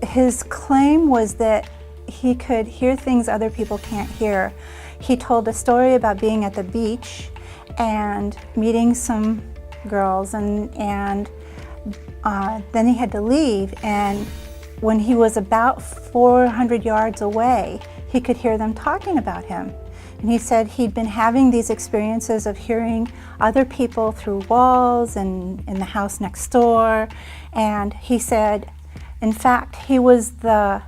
his claim was that he could hear things other people can't hear. He told a story about being at the beach and meeting some girls, and then he had to leave, and when he was about 400 yards away, he could hear them talking about him. And he said he'd been having these experiences of hearing other people through walls and in the house next door. And he said, in fact, he was the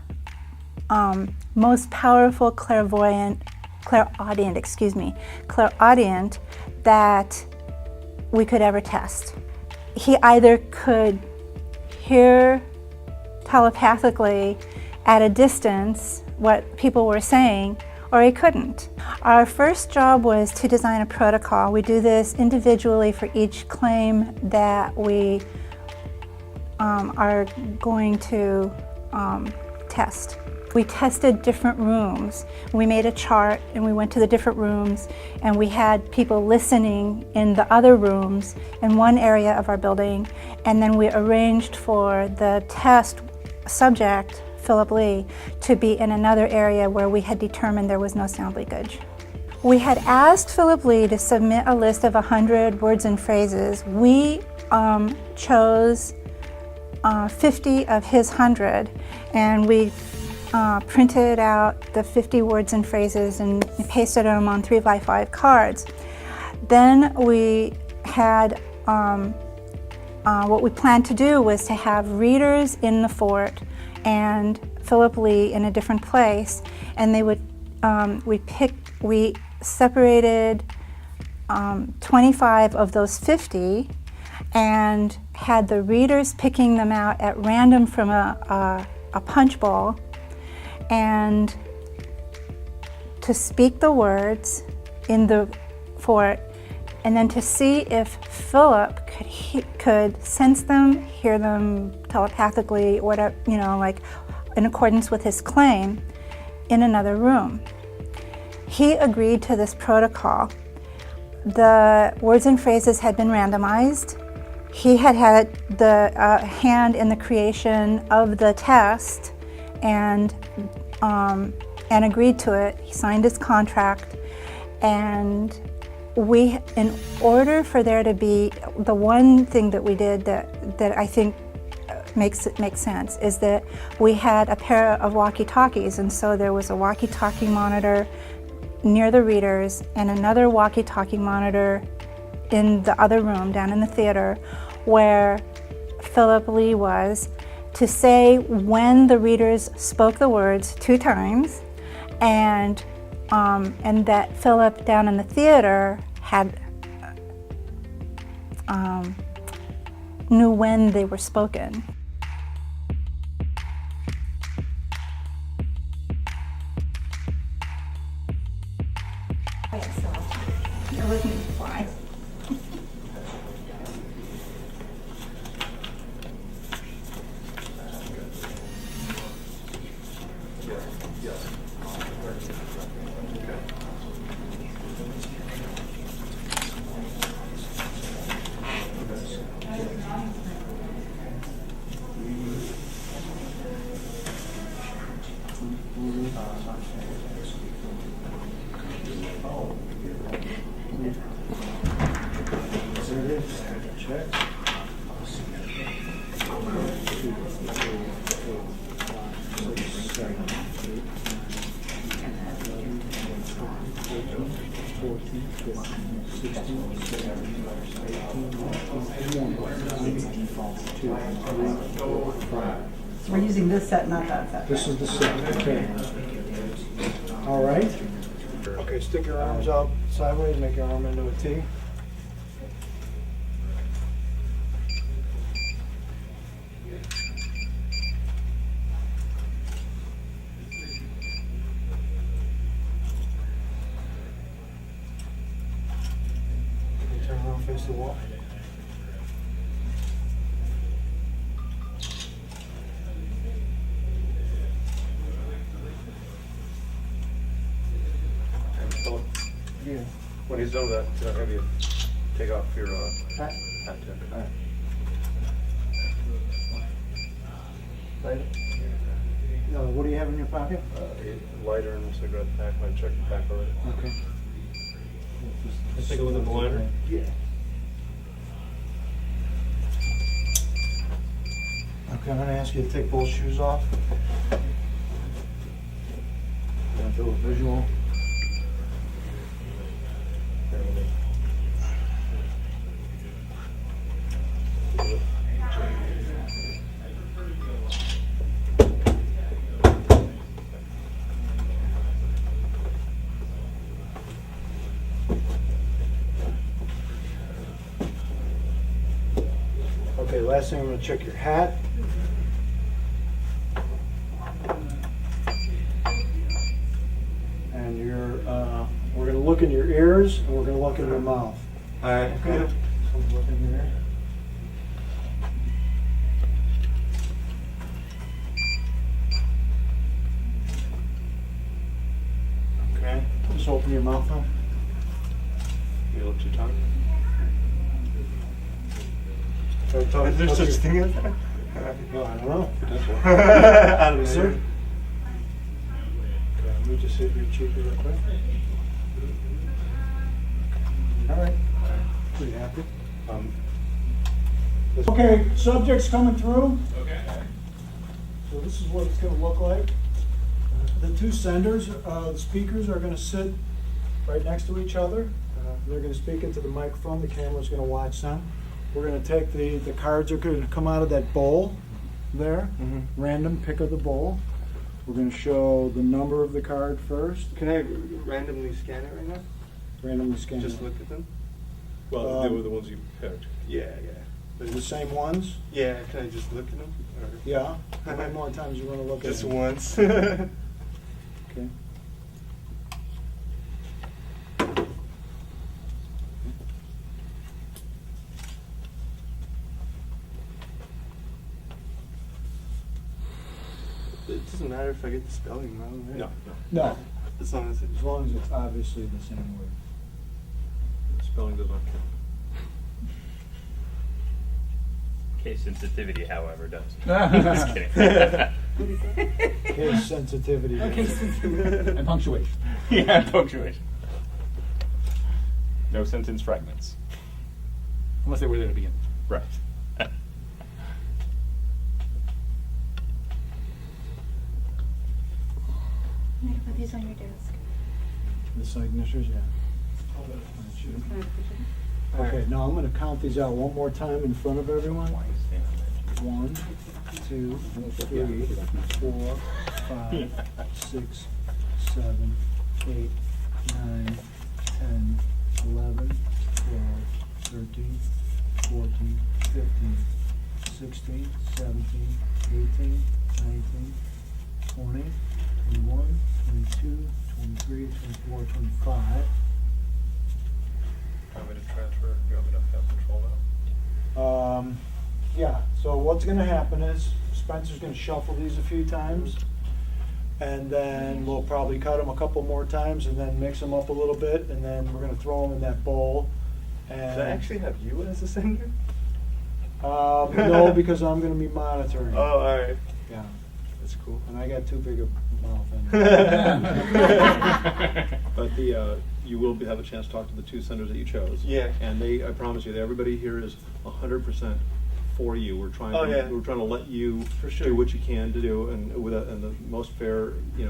most powerful clairaudient that we could ever test. He either could hear telepathically at a distance what people were saying, or he couldn't. Our first job was to design a protocol. We do this individually for each claim that we are going to test. We tested different rooms. We made a chart and we went to the different rooms, and we had people listening in the other rooms in one area of our building, and then we arranged for the test subject, Phillip Lee, to be in another area where we had determined there was no sound leakage. We had asked Phillip Lee to submit a list of 100 words and phrases. We chose 50 of his 100, and we printed out the 50 words and phrases and pasted them on 3x5 cards. Then we had, what we planned to do was to have readers in the fort and Phillip Lee in a different place, and they would, we separated 25 of those 50 and had the readers picking them out at random from a punch bowl, and to speak the words in the fort, and then to see if Phillip could sense them, hear them telepathically, whatever, you know, like in accordance with his claim, in another room. He agreed to this protocol. The words and phrases had been randomized. He had had the hand in the creation of the test and agreed to it. He signed his contract, and we, in order for there to be, the one thing that we did that I think makes sense is that we had a pair of walkie-talkies, and so there was a walkie-talkie monitor near the readers and another walkie-talkie monitor in the other room down in the theater where Phillip Lee was, to say when the readers spoke the words 2 times, and that Phillip down in the theater had knew when they were spoken. It wasn't fly. We're using this set, not that set. This is the set, okay. All right. Okay, stick your arms out sideways, make your arm into a T. Okay, turn around, face the wall. Yeah. When he's done with that, have you take off your hat tip. All right. What do you have in your pocket? A lighter and a cigarette pack. I checked the pack already. Okay. Let's take a look at the lighter. Yeah. Okay, I'm gonna ask you to take both shoes off. Gonna do a visual. Okay, last thing, I'm gonna check your hat. And we're gonna look in your ears, and we're gonna look in your mouth. All right. Okay? So look in your ear. Okay, just open your mouth now. You look your tongue. Is there such thing as that? No, I don't know. I don't Is there? Okay, let me just hit your cheek real quick. All right. Pretty happy. Okay, subject's coming through. Okay. So this is what it's gonna look like. The two senders, the speakers are gonna sit right next to each other. They're gonna speak into the microphone, the camera's gonna watch them. We're gonna take the cards are gonna come out of that bowl there, random pick of the bowl. We're gonna show the number of the card first, Can I randomly scan it right now? randomly scan Just it. look at them? Well, they were the ones you picked. Yeah. The same ones? Yeah, can I just look at them? Or Yeah. How many more times you wanna look at just them? once? Okay. It doesn't matter if I get the spelling wrong, right? No. No, As long as it's... as long as it's obviously the same word. Spelling does not count. Case sensitivity, however, does. Just kidding. Case sensitivity. And punctuation. Yeah, punctuation. No sentence fragments. Unless they were there to begin. Right. I'm gonna put these on your desk. The signatures, yeah. Okay, now I'm gonna count these out one more time in front of everyone. 1, 2, 3, 4, 5, 6, 7, 8, 9, 10, 11, 12, 13, 14, 15, 16, 17, 18, 19, 20, 21, 22, 23, 24, 25. Want me to transfer? You want me to have control now? Yeah, so what's gonna happen is Spencer's gonna shuffle these a few times, and then we'll probably cut them a couple more times, and then mix them up a little bit, and then we're gonna throw them in that bowl. And Does I actually have you as a sender? no, because I'm gonna be monitoring. Oh, alright. Yeah, That's cool. and I got too big a mouth. But you will have a chance to talk to the two senders that you chose. Yeah. And I promise you, that everybody here is 100% for you. We're trying. Oh, yeah. We're trying to let you For sure. do what you can to do, and in the most fair, Yeah.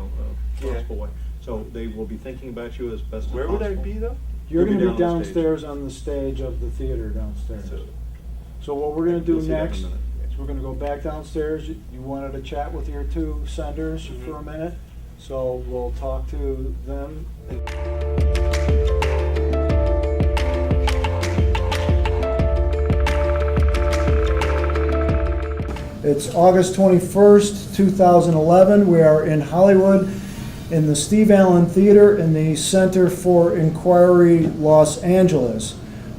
possible way. So they will be thinking about you as best as Where possible. would I be though? You're You'll be gonna be down on the stage. downstairs on the stage of the theater downstairs. So- So what we're gonna do You'll see that in a next, minute. is we're gonna go back downstairs. You wanted to chat with your two senders Mm-hmm. for a minute, so we'll talk to them. It's August 21st, 2011. We are in Hollywood in the Steve Allen Theater in the Center for Inquiry, Los Angeles.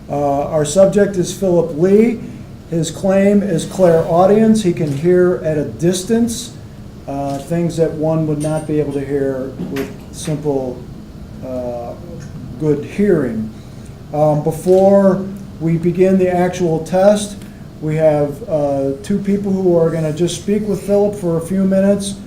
Our subject is Phillip Lee. His claim is clairaudient. He can hear at a distance, things that one would not be able to hear with simple, good hearing. Before we begin the actual test, we have two people who are going to just speak with Phillip for a few minutes.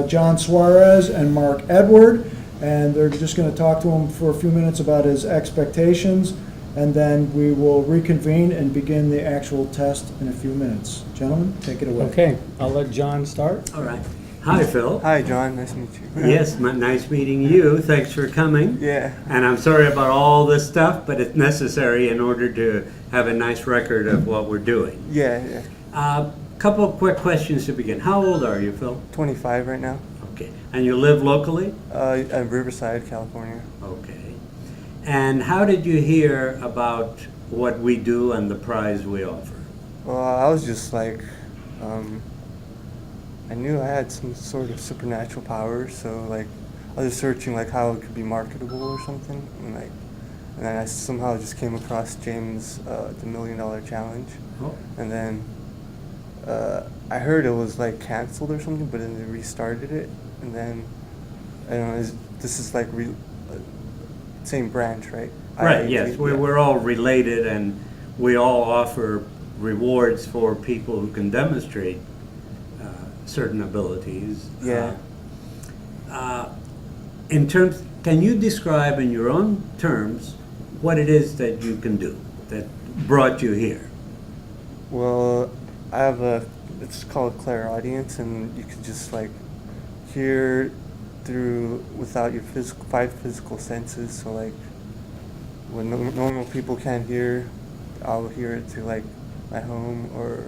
John Suarez and Mark Edward, and they're just going to talk to him for a few minutes about his expectations, and then we will reconvene and begin the actual test in a few minutes. Gentlemen, take it away. Okay, I'll let John start. All right. Hi, Phil. Hi, John. Nice to meet you. Yes, nice meeting you. Thanks for coming. Yeah. And I'm sorry about all this stuff, but it's necessary in order to have a nice record of what we're doing. Yeah. Couple of quick questions to begin. How old are you, Phil? 25 right now. Okay. And you live locally? At Riverside, California. Okay. And how did you hear about what we do and the prize we offer? Well, I was just like, I knew I had some sort of supernatural powers, so like, I was just searching like how it could be marketable or something, and then I somehow just came across James, the $1 Million Challenge, Oh. and then I heard it was like canceled or something, but then they restarted it, and then I don't know. This is like same branch, right? Right, IAG, yes. yeah. We're all related, and we all offer rewards for people who can demonstrate certain abilities. Yeah. In terms, can you describe in your own terms what it is that you can do that brought you here? Well, I have it's called Clairaudient, and you can just like hear through without your five physical senses. So like when normal people can't hear, I'll hear it through like my home, or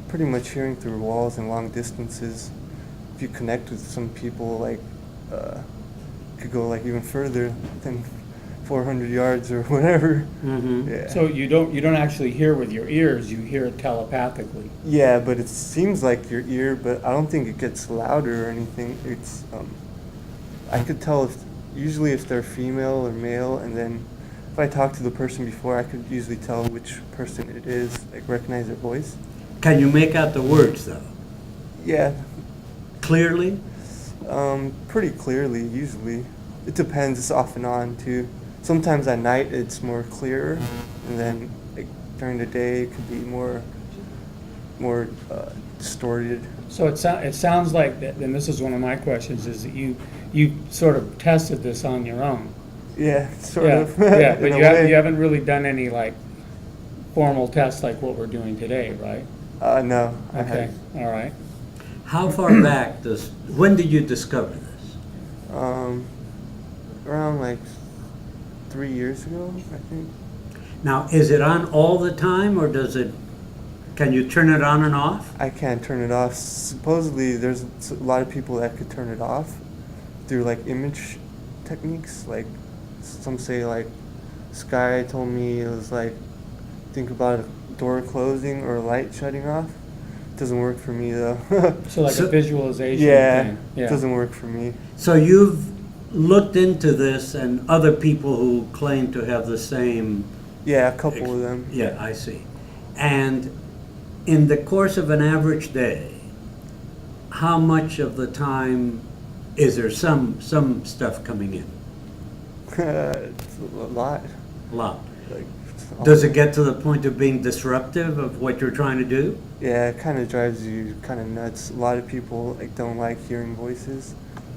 pretty much hearing through walls and long distances. If you connect with some people, like could go like even further than 400 yards or whatever. Mm-hmm. Yeah. So you don't actually hear with your ears, you hear it telepathically. Yeah, but it seems like your ear, but I don't think it gets louder or anything. It's I could tell usually if they're female or male, and then if I talk to the person before, I could usually tell which person it is, like recognize their voice. Can you make out the words, though? Yeah, Clearly? pretty clearly usually. It depends. It's off and on too. Sometimes at night it's more clearer, and then like during the day it could be more distorted. So it sounds like, that, and this is one of my questions, is that you sort of tested this on your own. Yeah, sort Yeah, of. yeah, but in a you way. haven't really done any like formal tests like what we're doing today, right? No. I Okay, haven't. all right. How far back when did you discover this? Around like 3 years ago, I think. Now, is it on all the time, or can you turn it on and off? I can't turn it off. Supposedly, there's a lot of people that could turn it off through like image techniques. Like some say, like Sky told me it was like think about a door closing or a light shutting off. Doesn't work for me though. So like a visualization yeah, thing. it doesn't work for me. So you've looked into this, and other people who claim to have the same. Yeah, a couple of them. Yeah, I see. And in the course of an average day, how much of the time is there some stuff coming in? It's a lot. A lot. Like, Does it get to the point of being disruptive of what you're trying to do? Yeah, it kind of drives you kind of nuts. A lot of people like don't like hearing voices.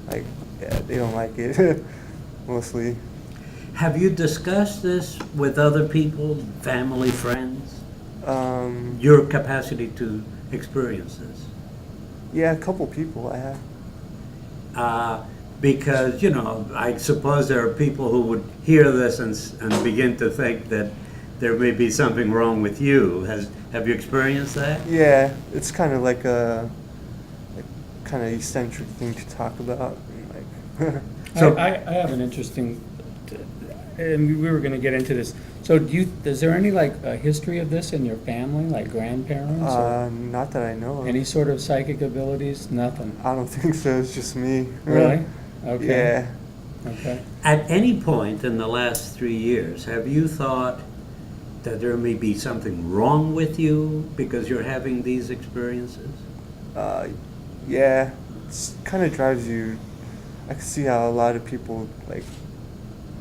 Like, yeah, they don't like it mostly. Have you discussed this with other people, family, friends? Your capacity to experience this? Yeah, a couple people I have. Because, I suppose there are people who would hear this and begin to think that there may be something wrong with you. Have you experienced that? Yeah, it's kind of like a kind of eccentric thing to talk about. Like, So- I have an interesting, and we were going to get into this. So is there any like history of this in your family, like grandparents or not that I know of. any sort of psychic abilities? Nothing. I don't think so. It's just me. Really? Okay. Yeah. Okay. At any point in the last 3 years, have you thought that there may be something wrong with you because you're having these experiences? Yeah. It kind of drives you. I can see how a lot of people like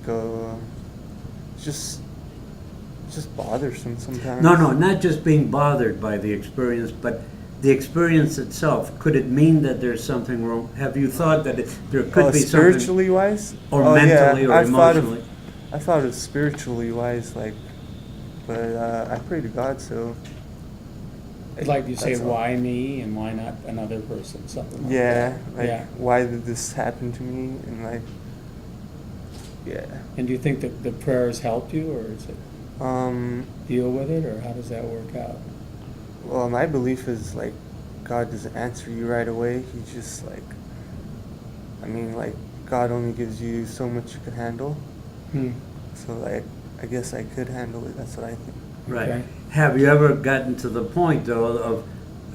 go. It's just bothersome sometimes. No, not just being bothered by the experience, but the experience itself, could it mean that there's something wrong? Have you thought that there could be something, spiritually wise, or mentally, or I've emotionally? I thought of spiritually wise, like, but I pray to God, so Like you say, That's all. why me and why not another person, something like yeah, that. like Yeah. why did this happen to me, and like, yeah, And do you think that the prayers helped you, or is it deal with it, or how does that work out? well, my belief is like God doesn't answer you right away. He just like, I mean, like God only gives you so much you can handle. Hmm. So like, I guess I could handle it. That's what I think. Right. Okay. Have you ever gotten to the point, though,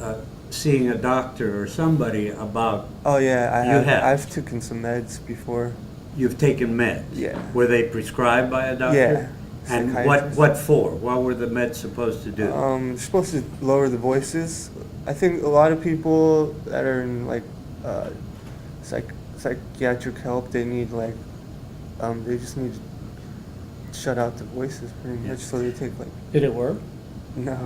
of seeing a doctor or somebody about Oh yeah, You have. I've taken some meds before. you've taken meds? Yeah. Were they prescribed by a doctor? Yeah. And Psychiatrist. what for? What were the meds supposed to do? They're supposed to lower the voices. I think a lot of people that are in like psychiatric help, they need like they just need to shut out the voices pretty much. So they take like Did it work? no,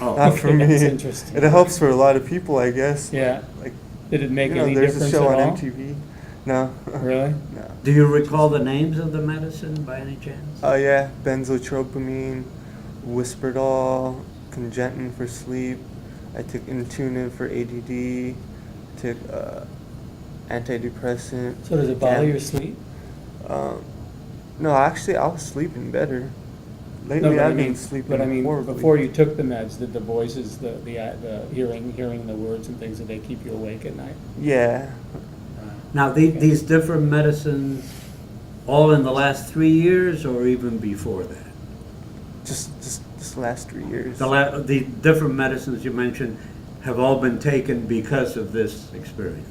Oh, not for me. That's interesting. It helps for a lot of people, I guess. Yeah. Like Did it make you know, any there's difference a show at on all? MTV. No. Really? No. Do you recall the names of the medicine by any chance? Oh yeah, benzotropamine, Whisperdoll, Congentin for sleep. I took Intuitive for ADD. Took antidepressant. So does it bother Gam- your sleep? No, actually, I was sleeping better. No, Lately, but I've been sleeping But I mean, horribly. before you took the meds, did the voices, the hearing the words and things, did they keep you awake at night? Yeah. Now, these different medicines, all in the last 3 years or even before that? Just the last 3 years. The different medicines you mentioned have all been taken because of this experience.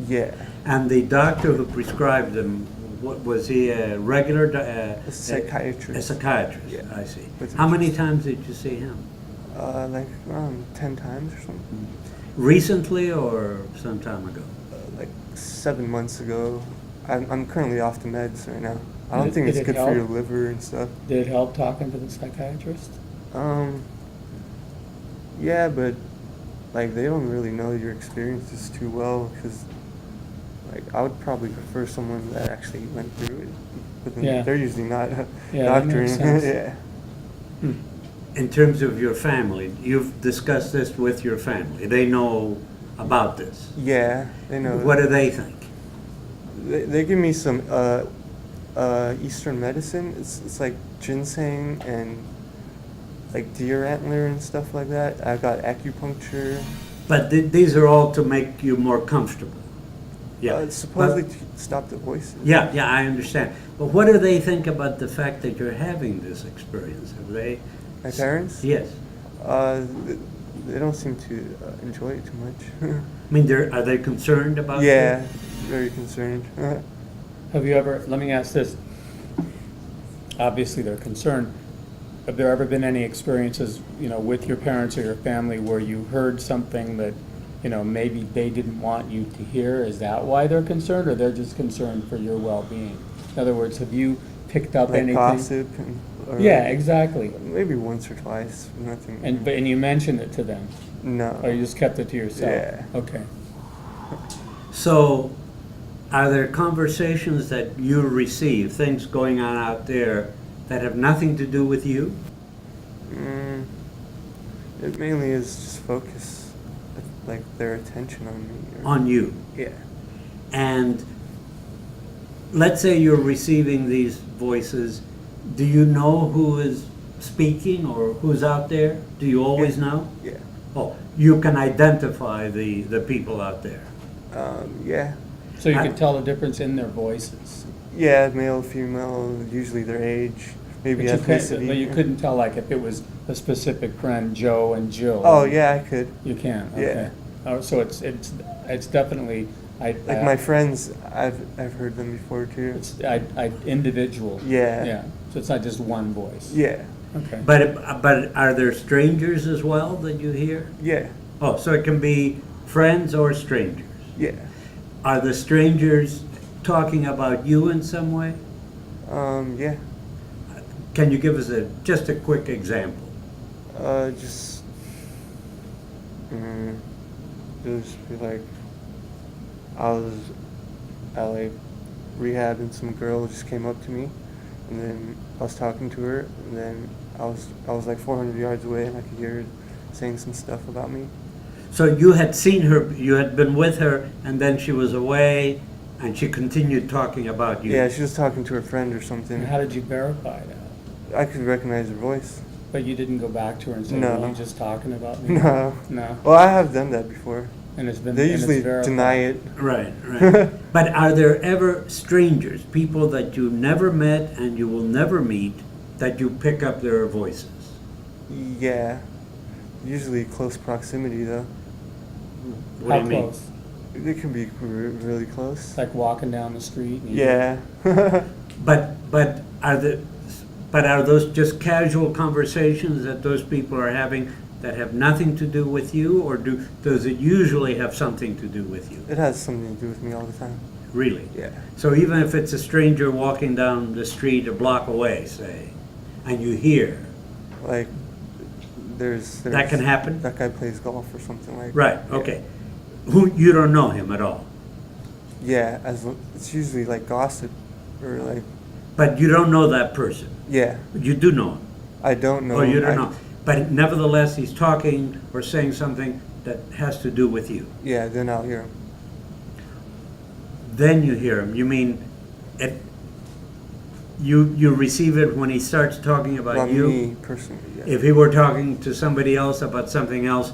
Yeah. And the doctor who prescribed them, what, was he a regular? A psychiatrist. A psychiatrist, Yeah. I see. With How many interest. times did you see him? Like around 10 times or something. Recently or some time ago? Like 7 months ago. I'm currently off the meds right now. I don't Did it- think did it's it good help? for your liver and stuff. Did it help talking to the psychiatrist? Yeah, but like they don't really know your experiences too well because like I would probably prefer someone that actually went through it. But then Yeah. they're usually not a Yeah, that doctor. makes sense. Yeah. In terms of your family, you've discussed this with your family. They know about this. Yeah, they know. What do they think? They give me some Eastern medicine. It's like ginseng and like deer antler and stuff like that. I got acupuncture. But these are all to make you more comfortable. Yeah. It's supposedly to stop the voices. Yeah, I understand. But what do they think about the fact that you're having this experience? Have they? My parents? Yes. They don't seem to enjoy it too much. I mean, are they concerned about Yeah, this? very concerned. Have you ever, let me ask this. Obviously, they're concerned. Have there ever been any experiences, with your parents or your family where you heard something that, maybe they didn't want you to hear? Is that why they're concerned, or they're just concerned for your well-being? In other words, have you picked up Like anything? gossip. Or Yeah, exactly. Maybe once or twice. Nothing. And you mentioned it to them, No. or you just kept it to yourself? Yeah. Okay. So, are there conversations that you receive, things going on out there that have nothing to do with you? It mainly is just focus, like their attention on me. On you. Yeah. And let's say you're receiving these voices. Do you know who is speaking or who's out there? Do you always know? Yeah. Oh, you can identify the people out there. Yeah. So you can tell the difference in their voices? Yeah, male, female, usually their age, maybe ethnicity. But you couldn't tell, like, if it was a specific friend, Joe and Jill? Oh yeah, I could. You can, Yeah. okay. Oh, so it's definitely, Like my friends, I've heard them before too. it's individual. Yeah. Yeah, so it's not just one voice? Yeah. Okay. But are there strangers as well that you hear? Yeah. Oh, so it can be friends or strangers. Yeah. Are the strangers talking about you in some way? Yeah. Can you give us just a quick example? Just it was just be like, I was at like rehab and some girl just came up to me, and then I was talking to her, and then I was like 400 yards away, and I could hear her saying some stuff about me. So you had seen her, you had been with her, and then she was away, and she continued talking about you. Yeah, she was talking to her friend or And something. how did you verify that? I could recognize her voice. But you didn't go back to her and say, No. were you just talking about me? No. No. Well, I have done that before. And it's been They and it's usually verified. deny it. Right, right. But are there ever strangers, people that you never met and you will never meet, that you pick up their voices? Yeah. Usually close proximity though. What How do you mean? close? It can be really close. Like walking down the street? And you- Yeah. But are those just casual conversations that those people are having that have nothing to do with you, or does it usually have something to do with you? It has something to do with me all the time. Really? Yeah. So even if it's a stranger walking down the street a block away, say, and you hear, Like, there's that can happen? that guy plays golf or something like. Right, Yeah. okay. Who, you don't know him at all, Yeah, it's usually like gossip or like. but you don't know that person. Yeah, You do know him. I don't know. Oh, you him. don't know. But nevertheless, he's talking or saying something that has to do with you. Yeah, then I'll hear him. Then you hear him. You mean, you receive it when he starts talking about Well, you? me personally. Yeah. If he were talking to somebody else about something else,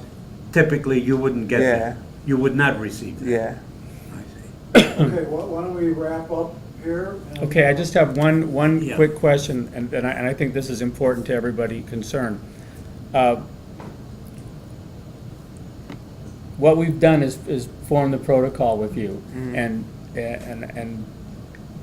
typically you wouldn't get Yeah. that. You would not receive that. Yeah. I see. Okay, why don't we wrap up here? and- Okay, I just have one Yeah. quick question, and I think this is important to everybody concerned. What we've done is form the protocol with you, and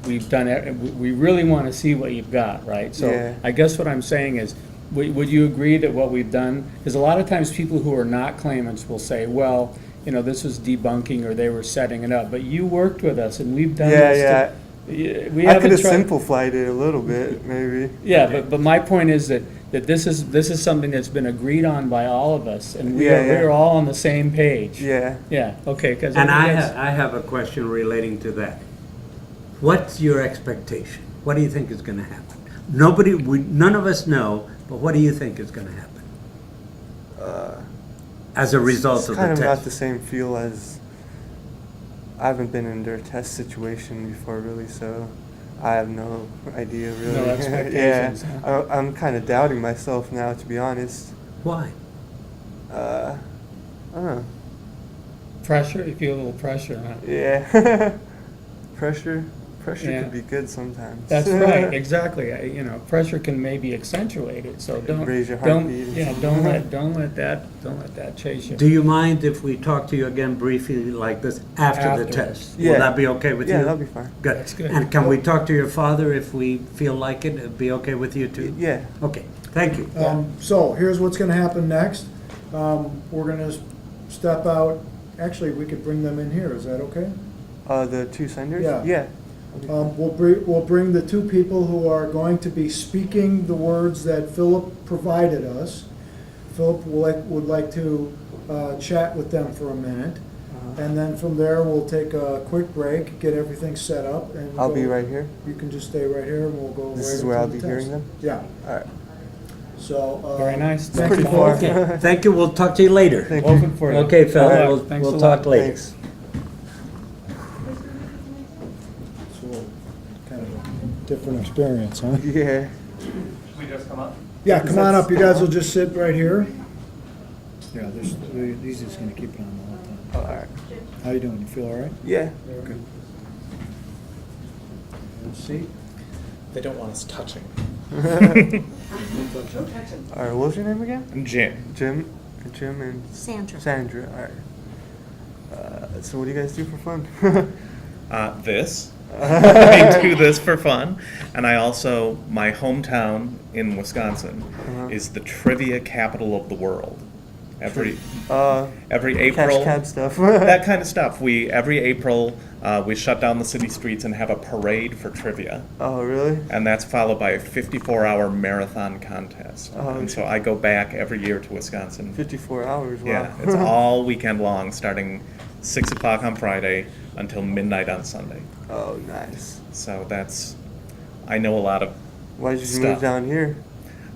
we've done it, we really want to see what you've got, right? So Yeah. I guess what I'm saying is, would you agree that what we've done, because a lot of times people who are not claimants will say, well, you know, this was debunking or they were setting it up, but you worked with us and we've done Yeah, this. yeah. We I haven't could have tried- simplified it a little bit, maybe. Yeah, but my point is that this is something that's been agreed on by all of us, and Yeah, yeah. we're all on the same page. Yeah. Yeah, okay, because. And I have a question relating to that. What's your expectation? What do you think is going to happen? None of us know, but what do you think is going to happen as a result It's of kind the of not test? the same feel as. I haven't been in their test situation before, really, so I have no idea, really. No expectations, huh? I'm kind of doubting myself now, to be honest. Why? I don't know. Pressure, you feel a little pressure, huh? Yeah. Pressure Yeah. can be good sometimes. That's right, exactly. You know, pressure can maybe accentuate it, so don't. Raise your don't- heartbeat and Yeah, stuff. don't let that chase you. Do you mind if we talk to you again briefly like this after the Afterwards. test? Yeah. Will that be okay with you? Yeah, that'll be fine. Good. That's good. And can we talk to your father if we feel like it? It'd be okay with you too? Yeah. Okay, thank you. So here's what's gonna happen next. We're gonna step out, actually, we could bring them in here, is that okay? The two senders? Yeah. Yeah. We'll bring the two people who are going to be speaking the words that Philip provided us. Philip would like to chat with them for a minute. And then from there, we'll take a quick break, get everything set up, and I'll be go- right here. You can just stay right here, and we'll go right This is into where I'll the be test. hearing them? Yeah, Alright. so. Very nice. Thank Pretty you far. both. Okay, thank you. We'll talk to you later. Thank you. Open for you. Okay, Good Phil, luck. we'll, Thanks we'll a talk lot. later. Thanks. It's a little kind of a different experience, huh? Yeah. We just come up? Yeah, come on up, you guys will just sit right here. Yeah, these is gonna keep it on the whole time. Oh, alright. How you doing, you feel all right? Yeah. Okay. Have a seat. They don't want us touching. Alright, what was your name again? Jim. Jim and Sandra. Sandra. Alright. So what do you guys do for fun? This. I do this for fun. And I also, my hometown in Wisconsin is the trivia capital of the world. Every Uh, April. cash cab stuff. That kind of stuff. Every April we shut down the city streets and have a parade for trivia. Oh, really? And that's followed by a 54-hour marathon contest. Oh, and so I go back every year to Wisconsin. 54 hours, wow. Yeah, it's all weekend long, starting 6 o'clock on Friday until midnight on Sunday. Oh, nice. So I know a lot of Why did you stuff. move down here?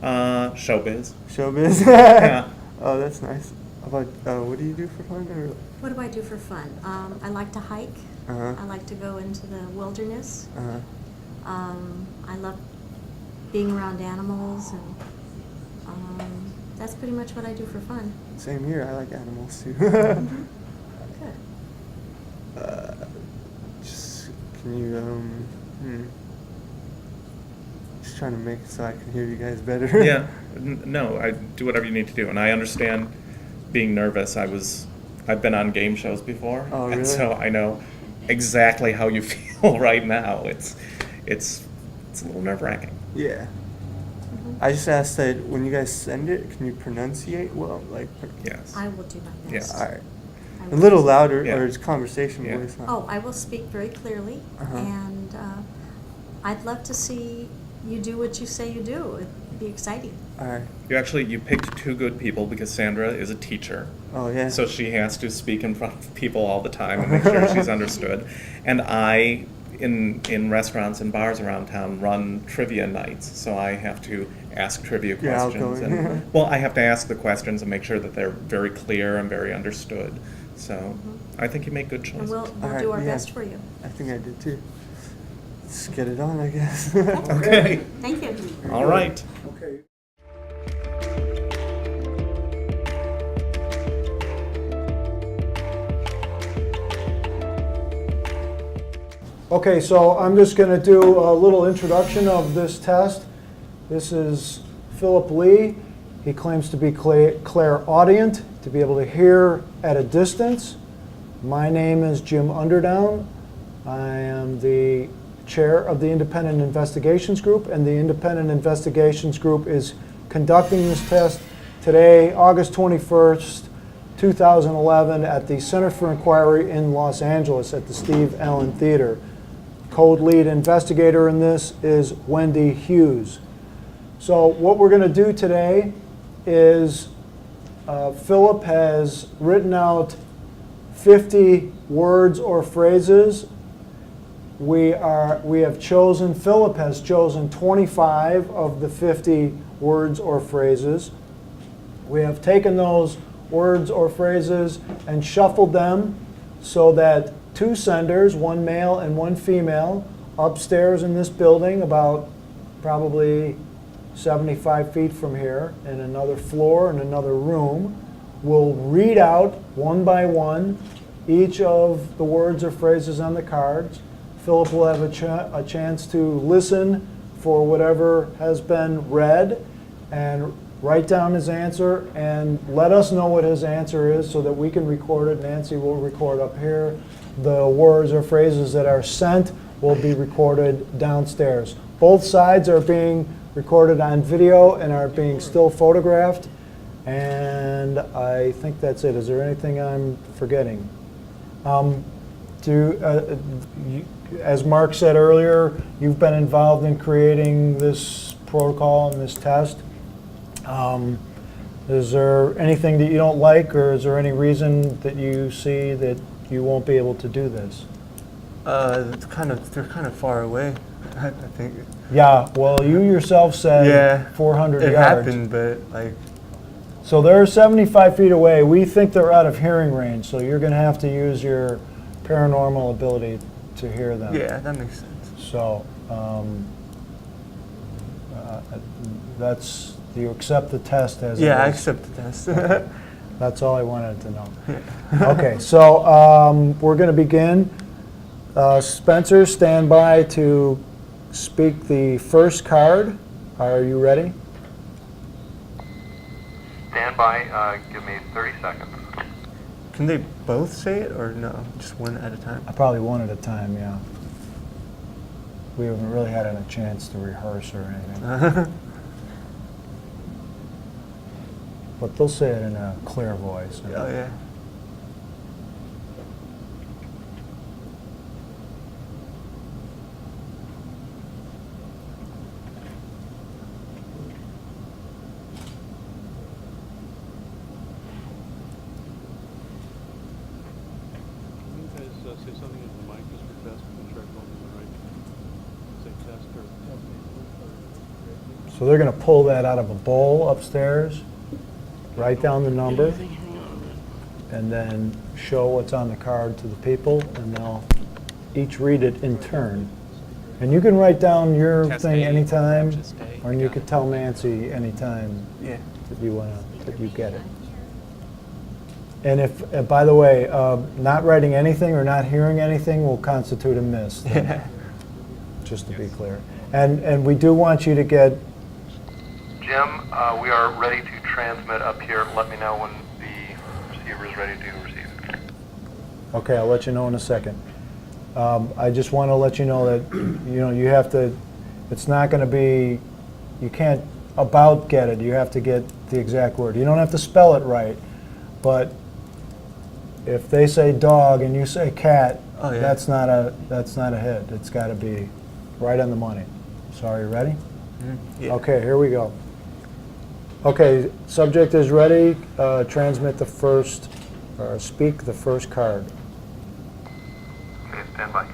Showbiz. Showbiz? Yeah. Oh, that's nice. How about, what do you do for fun? Or? What do I do for fun? I like to hike. Uh-huh. I like to go into the wilderness. Uh-huh. I love being around animals, and that's pretty much what I do for fun. Same here. I like animals too. Mhm. Good. Just, can you, just trying to make it so I can hear you guys better. Yeah. No, I do whatever you need to do, and I understand being nervous. I've been on game shows before, Oh, really? and so I know exactly how you feel right now. It's a little nerve-wracking. Yeah. I just asked that when you guys send it, can you pronunciate well? Like, Yes. I will do my Yeah. best. all right. I A will. little louder, Yeah. or it's conversation Yeah. voice. Huh? Oh, I will speak very clearly, Uh-huh. and I'd love to see you do what you say you do. It'd be exciting. All right. You picked two good people because Sandra is a teacher. Oh, yeah. So she has to speak in front of people all the time and make sure she's understood. And I, in restaurants and bars around town, run trivia nights. So I have to ask trivia You're questions. outgoing. And, well, I have to ask the questions and make sure that they're very clear and very understood. So I think you make good And choices. we'll All right, do our yeah. best for you. I think I did too. Let's get it on, I guess. Okay. Thank you. All right. Okay. Okay, so I'm just going to do a little introduction of this test. This is Phillip Lee. He claims to be clairaudient, to be able to hear at a distance. My name is Jim Underdown. I am the chair of the Independent Investigations Group, and the Independent Investigations Group is conducting this test today, August 21st, 2011, at the Center for Inquiry in Los Angeles at the Steve Allen Theater. Code lead investigator in this is Wendy Hughes. So what we're going to do today is Phillip has written out 50 words or phrases. Phillip has chosen 25 of the 50 words or phrases. We have taken those words or phrases and shuffled them so that two senders, one male and one female, upstairs in this building, about probably 75 feet from here, in another floor, in another room, will read out one by one each of the words or phrases on the cards. Phillip will have a chance to listen for whatever has been read and write down his answer and let us know what his answer is so that we can record it. Nancy will record up here. The words or phrases that are sent will be recorded downstairs. Both sides are being recorded on video and are being still photographed. And I think that's it. Is there anything I'm forgetting? As Mark said earlier, you've been involved in creating this protocol and this test. Is there anything that you don't like, or is there any reason that you see that you won't be able to do this? They're kind of far away, I think. Yeah, well, you yourself said Yeah, 400 it yards. happened, but like, So they're 75 feet away. We think they're out of hearing range, so you're going to have to use your paranormal ability to hear them. yeah, that makes sense. So you accept the test as Yeah, I it is. accept the test. That's all I wanted to know. Okay, so we're going to begin. Spencer, stand by to speak the first card. Are you ready? Stand by, give me 30 seconds. Can they both say it, or no? Just one at a time? Probably one at a time, yeah. We haven't really had a chance to rehearse or anything. but they'll say it in a clear voice. Oh, yeah. Can you guys say something into the mic just for test, make sure everyone's in the right, say test or. So they're going to pull that out of a bowl upstairs, write down the number, and then show what's on the card to the people, and they'll each read it in turn. And you can write down your Test thing A, anytime, just A, or you got could it. tell Nancy anytime Yeah. that you that you get it. And if, by the way, not writing anything or not hearing anything will constitute a miss. Yeah. Just to be clear. And we do want you to get. Jim, we are ready to transmit up here. Let me know when the receiver is ready to receive. Okay, I'll let you know in a second. I just want to let you know that, you have to, it's not going to be, you can't about get it, you have to get the exact word. You don't have to spell it right, but if they say dog and you say cat, Oh, yeah. that's not a hit. It's got to be right on the money. So are you ready? Yeah. Okay, here we go. Okay, subject is ready. Transmit the first, or speak the first card. Okay, stand by.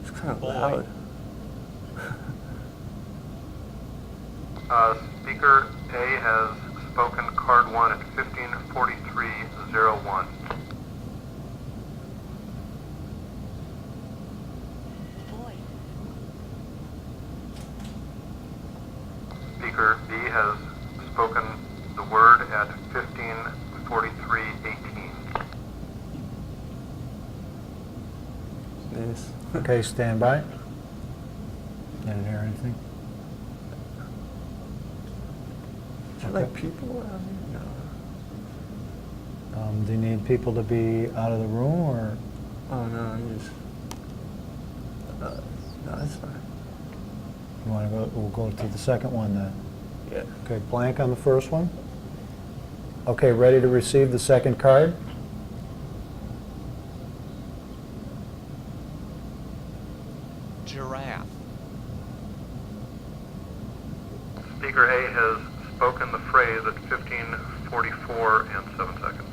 It's kind of loud. Speaker A has spoken card 1 at 15:43:01. Speaker B has spoken the word at 15:43:18. Yes. Okay, stand by. Didn't hear anything. Is there like people around here? No. Do you need people to be out of the room, or? Oh, no, I'm just. No, that's fine. You want to go? We'll go to the second one then. Yeah. Okay, blank on the first one. Okay, ready to receive the second card? Giraffe. Speaker A has spoken the phrase at 15:44:07.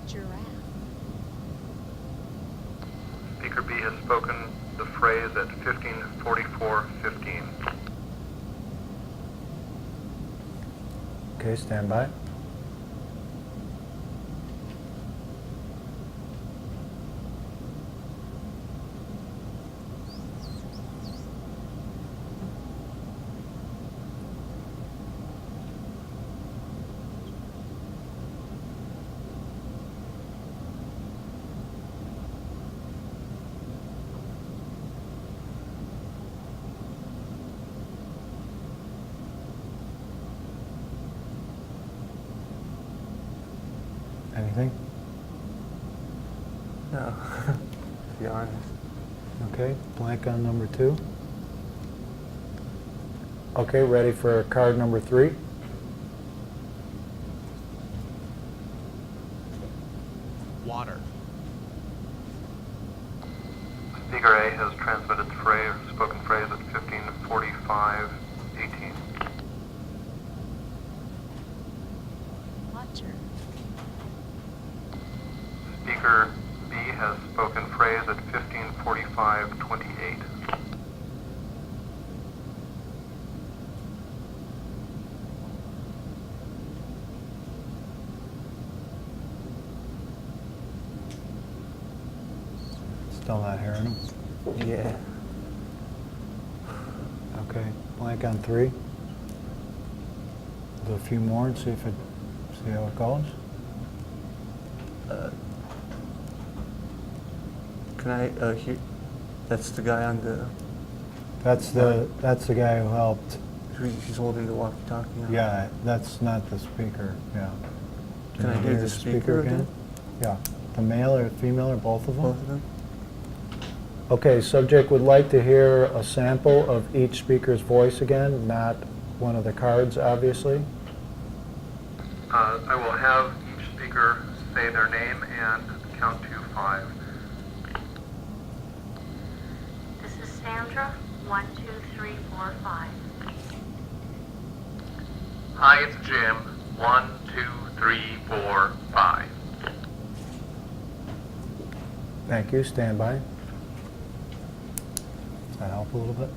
Giraffe. Speaker B has spoken the phrase at 15:44:15. Okay, stand by. Anything? No. To be honest. Okay, blank on number 2. Okay, ready for card number 3? Water. Speaker A has transmitted the phrase, spoken phrase at 15:45:18. Watcher. Speaker B has spoken phrase at 15:45:28. Still not hearing them. Yeah. Okay, blank on 3. Do a few more and see how it goes. Can I hear? That's the guy on the. That's the guy who helped. He's holding the walkie-talkie. Now. Yeah, that's not the speaker. Yeah. Can I hear the speaker again? Yeah. The male or female or both of them? Both of them. Okay, subject would like to hear a sample of each speaker's voice again, not one of the cards, obviously. I will have each speaker say their name and count to 5. This is Sandra. 1, 2, 3, 4, 5. Hi, it's Jim. 1, 2, 3, 4, 5. Thank you. Stand by. Does that help a little bit?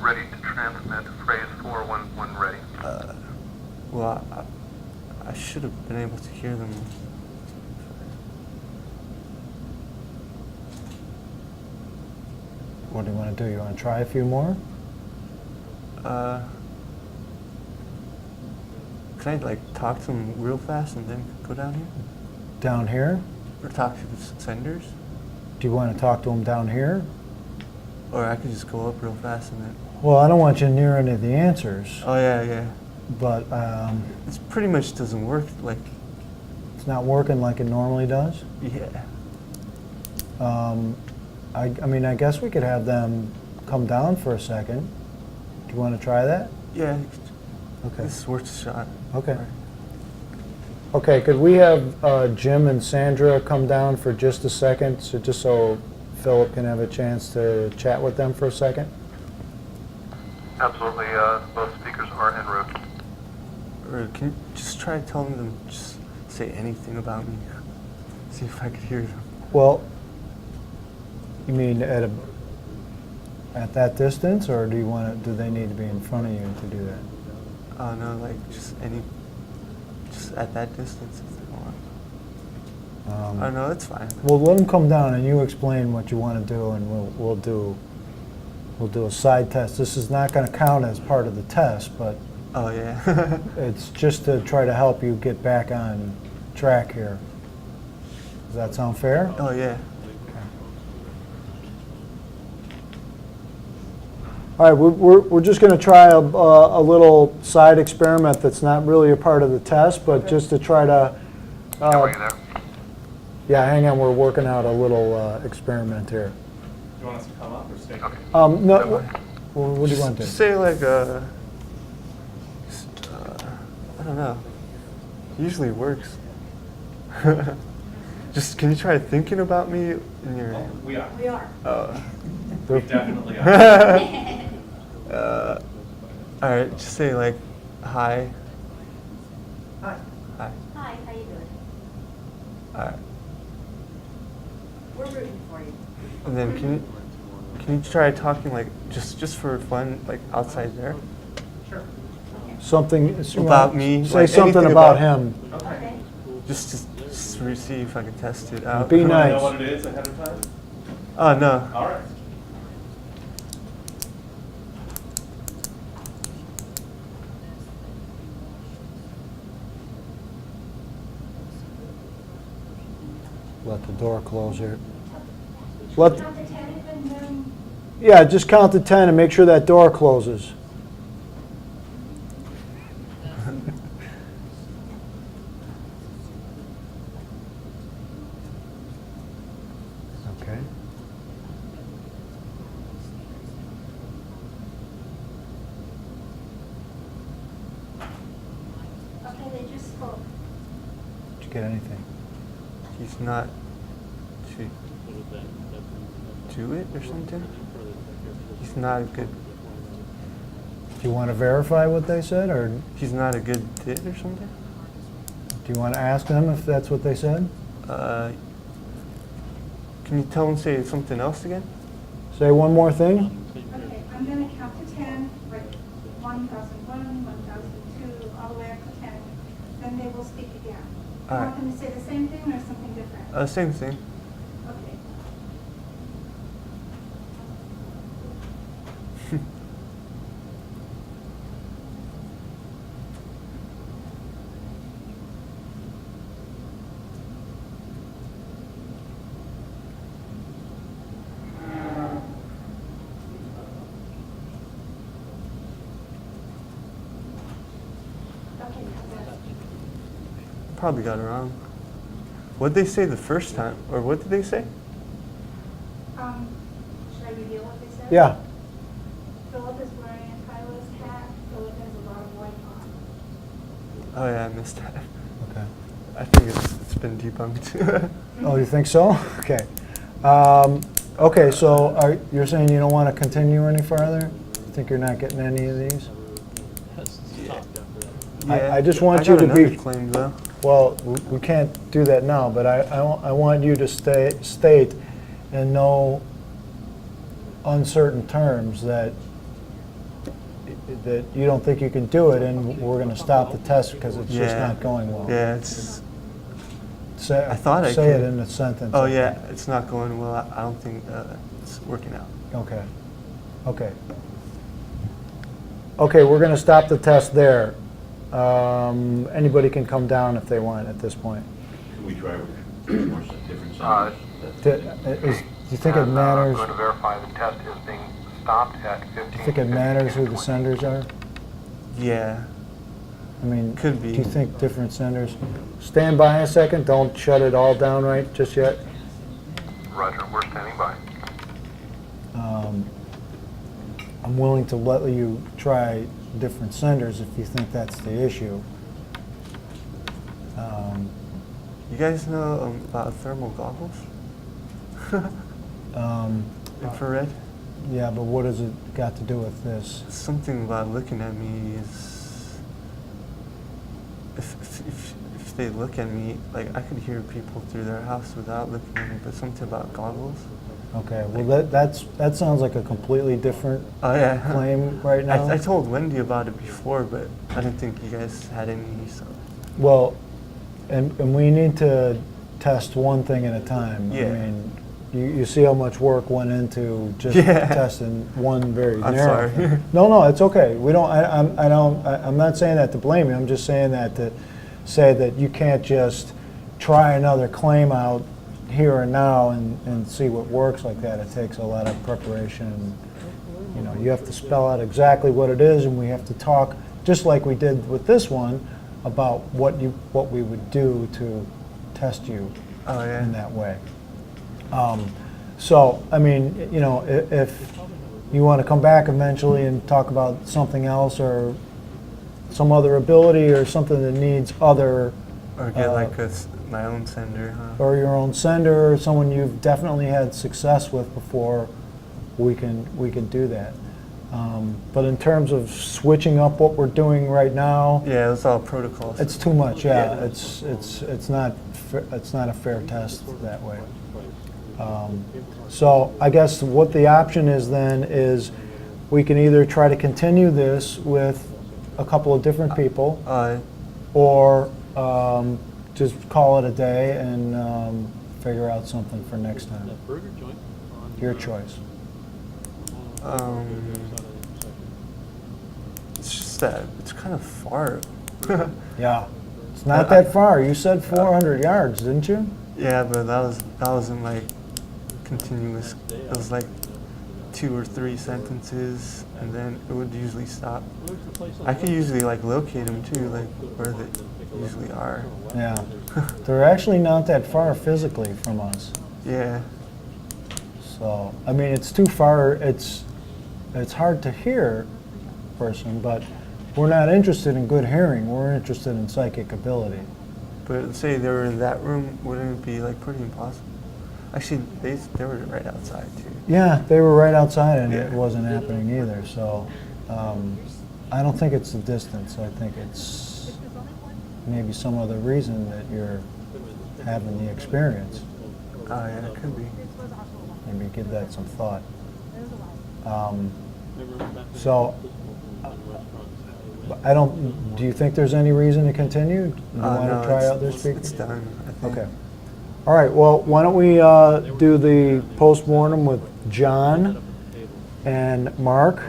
Ready to transmit phrase 4 when ready. Well, I should have been able to hear them. What do you want to do? You want to try a few more? Can I like talk to them real fast and then go down here? Down here? Or talk to the senders? Do you want to talk to them down here? Or I could just go up real fast and then. Well, I don't want you near any of the answers, Oh yeah. but It pretty much doesn't work like. it's not working like it normally does. Yeah. I mean, I guess we could have them come down for a second. Do you want to try that? Yeah. Okay. This is worth a shot. Okay. Okay, could we have Jim and Sandra come down for just a second, just so Philip can have a chance to chat with them for a second? Absolutely. Both speakers are en route. Or can you just try telling them just say anything about me? See if I could hear them. Well, you mean at that distance, or do you want to? Do they need to be in front of you to do that? Oh no, like just at that distance if they want. Oh no, it's fine. Well, let them come down and you explain what you want to do, and we'll do a side test. This is not going to count as part of the test, but Oh yeah. it's just to try to help you get back on track here. Does that sound fair? Oh yeah. All right, we're just going to try a little side experiment that's not really a part of the test, but just to try to. How are you there? Yeah, hang on. We're working out a little experiment here. Do you want us to come up or stay? Okay. No. What do you want to do? Just say like I don't know. Usually it works. Just can you try thinking about me in your? Oh, we are. We are. We definitely are. All right, just say like, hi. Hi. Hi. Hi, how you doing? All right. We're rooting for you. And then can you try talking like just for fun, like outside there? Sure. Something About me, Say like something anything about about- him. Okay. Just to see if I can test it out. Be You want to nice. know what it is ahead of time? Oh no. All right. Let the door close here. Yeah, just count to 10 and make sure that door closes. Okay. Okay, they just spoke. Did you get anything? He's not to do it or something. He's not a good. Do you want to verify what they said, or do He's not a good tit or something. you want to ask them if that's what they said? Can you tell him say something else again? Say one more thing. Okay, I'm going to count to 10, like 1001, 1002, all the way up to 10. Then they will speak again. You All right. want them to say the same thing or something different? Same thing. Okay. probably got it wrong. What did they say the first time? Or what did they say? Should I reveal what they said? Yeah. Philip is wearing a Kylo's hat. Philip has a lot of white on. Oh yeah, I missed that. Okay. I think it's been debunked. Oh, you think so? Okay. Okay, so you're saying you don't want to continue any further? You think you're not getting any of these? I just want you got to be. another claim though. Well, we can't do that now, but I want you to state in no uncertain terms that you don't think you can do it, and we're going to stop the test because it's just not going well. Yeah, it's. Say, I thought I say it could. in a sentence. Oh I think. yeah, it's not going well. I don't think it's working out. Okay. Okay. Okay, we're going to stop the test there. Anybody can come down if they want at this point. Can we try with more different sounds? Do you think it matters? I'm going to verify the test is being stopped at 15. Do you think it matters who the senders are? Yeah. I mean, Could be. Do you think different senders? Stand by a second. Don't shut it all down right just yet. Roger, we're standing by. I'm willing to let you try different senders if you think that's the issue. You guys know about thermal goggles? Infrared? Yeah, but what has it got to do with this? Something about looking at me is. If they look at me, like I could hear people through their house without looking at me, but something about goggles. Okay, well that sounds like a completely different claim right now. I told Wendy about it before, but I didn't think you guys had any. So. Well, and we need to test one thing at a time. Yeah. I mean, you see how much work went into just testing one very I'm narrow sorry. thing. No, it's okay. We don't. I'm not saying that to blame you. I'm just saying that to say that you can't just try another claim out here and now and see what works like that. It takes a lot of preparation. You know, you have to spell out exactly what it is, and we have to talk just like we did with this one about what we would do to test you in that way. So, I mean, you know, if you want to come back eventually and talk about something else or some other ability or something that needs other... Or get like my own sender, huh? Or your own sender or someone you've definitely had success with before, we can do that. But in terms of switching up what we're doing right now... Yeah, it's all protocols. It's too much, yeah. It's not a fair test that way. So I guess what the option is then is we can either try to continue this with a couple of different people or just call it a day and figure out something for next time. Your choice. It's just that it's kind of far. Yeah, it's not that far. You said 400 yards, didn't you? Yeah, but that wasn't like continuous. It was like 2 or 3 sentences, and then it would usually stop. I could usually like locate them too, like where they usually are. Yeah, they're actually not that far physically from us. Yeah. So I mean, it's too far. It's hard to hear a person, but we're not interested in good hearing. We're interested in psychic ability. But say they were in that room, wouldn't it be like pretty impossible? Actually, they were right outside too. Yeah, they were right outside, and it wasn't happening either. So I don't think it's the distance. I think it's maybe some other reason that you're having the experience. Oh yeah, it could be. Maybe give that some thought. So I don't. Do you think there's any reason to continue? Do you want No, to try out their speaker? It's done, I think. Okay. All right. Well, why don't we do the postmortem with John and Mark,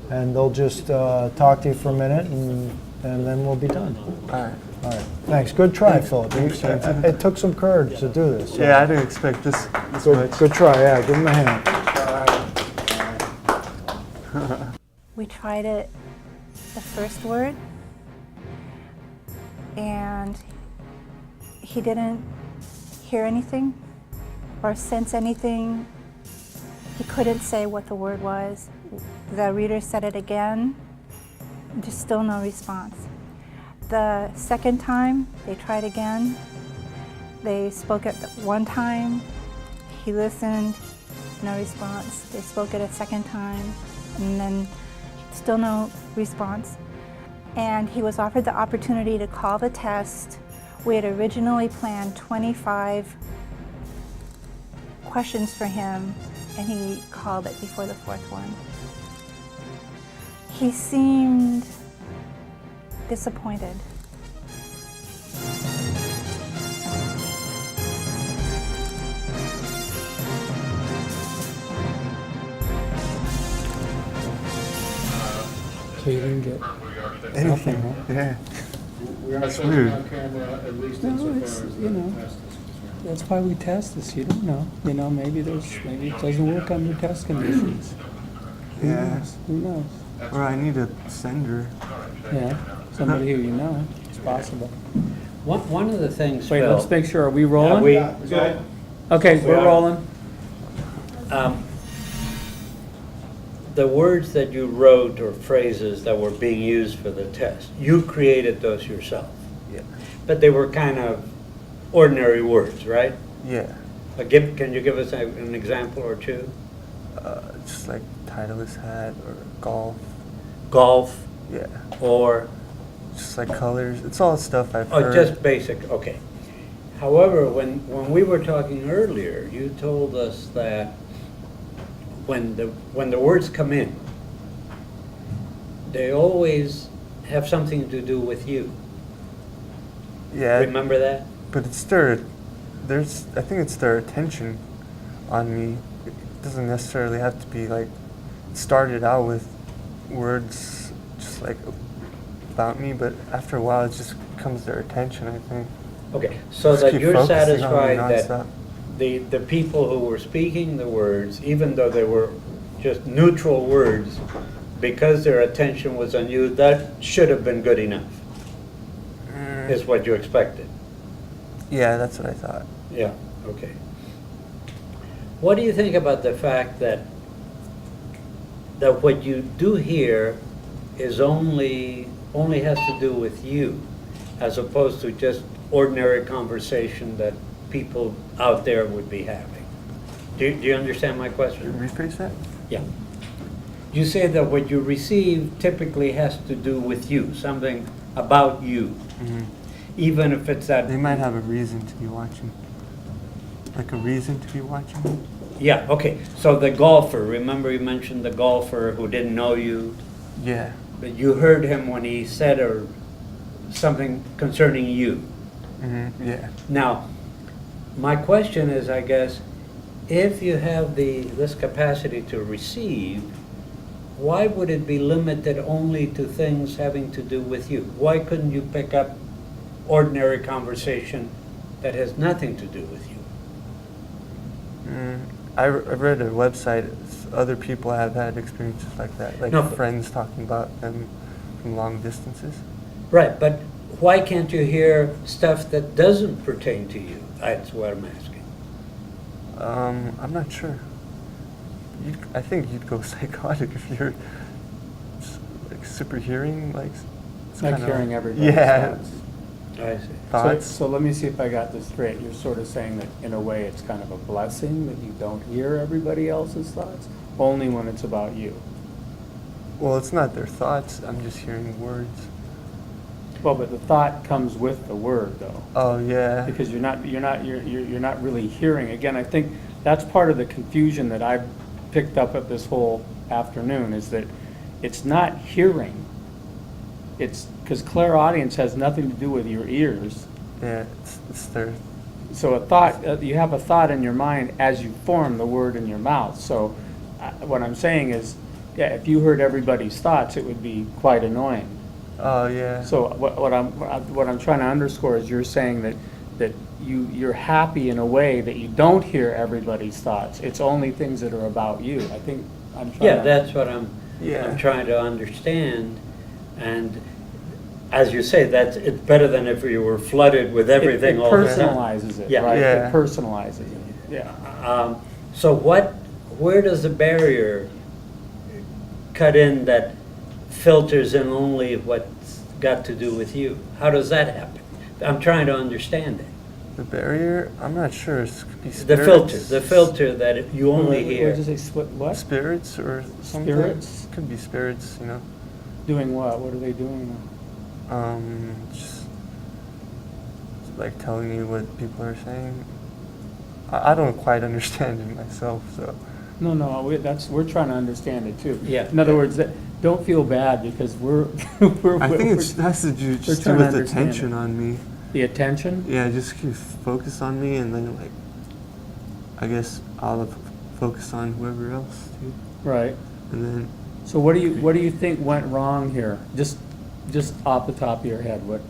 and they'll just talk to you for a minute, and then we'll be done. All right. All right. Thanks. Good try, Philip. It took some courage to do this. So. Yeah, I didn't expect this much. Good try. Yeah, give him a hand. We tried it, the first word, and he didn't hear anything or sense anything. He couldn't say what the word was. The reader said it again, just still no response. The second time, they tried again. They spoke it one time, he listened, no response. They spoke it a second time, and then still no response. And he was offered the opportunity to call the test. We had originally planned 25 questions for him, and he called it before the fourth one. He seemed disappointed. So you didn't get Anything, huh? yeah. We are That's testing weird. on camera, at least No, insofar it's, as you the know, test is concerned. that's why we test this. You don't know. You know, maybe it doesn't work under test conditions. Who Yeah. knows? Who knows? Or I need a sender. Yeah, somebody who you know. It's possible. One of the things, Wait, Phil, let's make sure. Are we rolling? we- Yeah, so, Okay, we're rolling. the words that you wrote or phrases that were being used for the test, you created those yourself. Yeah. But they were kind of ordinary words, right? Yeah. Can you give us an example or two? Just like Titleist hat or golf. Golf Yeah. or, Just like colors. It's all stuff I've oh, heard. just basic, okay. However, when we were talking earlier, you told us that when the words come in, they always have something to do with you. Yeah. Remember that? But it's I think it's their attention on me. It doesn't necessarily have to be like, it started out with words just like about me, but after a while it just becomes their attention, I think. Okay, so Just that keep you're focusing on me satisfied that nonstop. the people who were speaking the words, even though they were just neutral words, because their attention was on you, that should have been good enough, is what you expected. Yeah, that's what I thought. Yeah, okay. What do you think about the fact that what you do here is only has to do with you, as opposed to just ordinary conversation that people out there would be having? Do you understand my question? Rephrase that? Yeah. You say that what you receive typically has to do with you, something about you, Hmm. even if it's that. They might have a reason to be watching. Like a reason to be watching. Yeah, okay. So the golfer, remember you mentioned the golfer who didn't know you, Yeah. but you heard him when he said or something concerning you. Yeah. Now, my question is, I guess, if you have this capacity to receive, why would it be limited only to things having to do with you? Why couldn't you pick up ordinary conversation that has nothing to do with you? I read a website. Other people have had experiences like that, like No, but- friends talking about them from long distances. Right, but why can't you hear stuff that doesn't pertain to you? That's what I'm asking. I'm not sure. I think you'd go psychotic if you're like super hearing, like it's Like kinda- hearing everybody's Yeah. thoughts. I see. Thoughts. So let me see if I got this straight. You're sort of saying that in a way it's kind of a blessing that you don't hear everybody else's thoughts, only when it's about you. Well, it's not their thoughts. I'm just hearing words. Well, but the thought comes with the word, though, Oh yeah. because you're not really hearing. Again, I think that's part of the confusion that I've picked up at this whole afternoon, is that it's not hearing. It's because clairaudience has nothing to do with your ears. Yeah. It's their. So a thought, you have a thought in your mind as you form the word in your mouth. So what I'm saying is, yeah, if you heard everybody's thoughts, it would be quite annoying. Oh yeah. So what I'm trying to underscore is you're saying that you're happy in a way that you don't hear everybody's thoughts. It's only things that are about you. I think I'm trying. Yeah, to, that's what I'm Yeah. trying to understand. And as you say, it's better than if you were flooded with everything all the time. It personalizes it, Yeah. right? Yeah. It personalizes it, yeah. So where does the barrier cut in that filters in only what's got to do with you? How does that happen? I'm trying to understand it. The barrier, I'm not sure. It could be The filter that you only What hear. did you say, what? spirits or something. Spirits? Could be spirits, you know. Doing what? What are they doing? Just like telling you what people are saying. I don't quite understand it myself, so. No, we're trying to understand it too. Yeah. In other words, don't feel bad because we're. I think it has to do just trying do to with understand attention it. on me. The attention? Yeah, just keep focus on me, and then like, I guess I'll focus on whoever else too. Right. And then So what do you think went wrong here? Just off the top of your head, what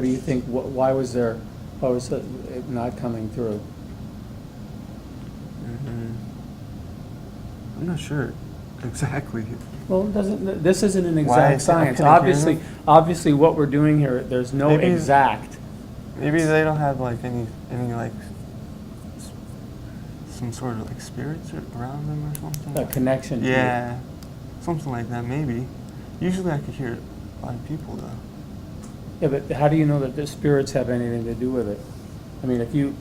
do you think? Why was it not coming through? I'm not sure exactly. Well, this isn't an Why exact is it- science. can I hear Obviously, what we're doing here, there's no Maybe- exact. Maybe they don't have like any like some sort of like spirits around them or something. A connection to Yeah, something like that maybe. Usually I could hear a lot of people though. Yeah, but how do you know that the spirits have anything to do with it? I mean,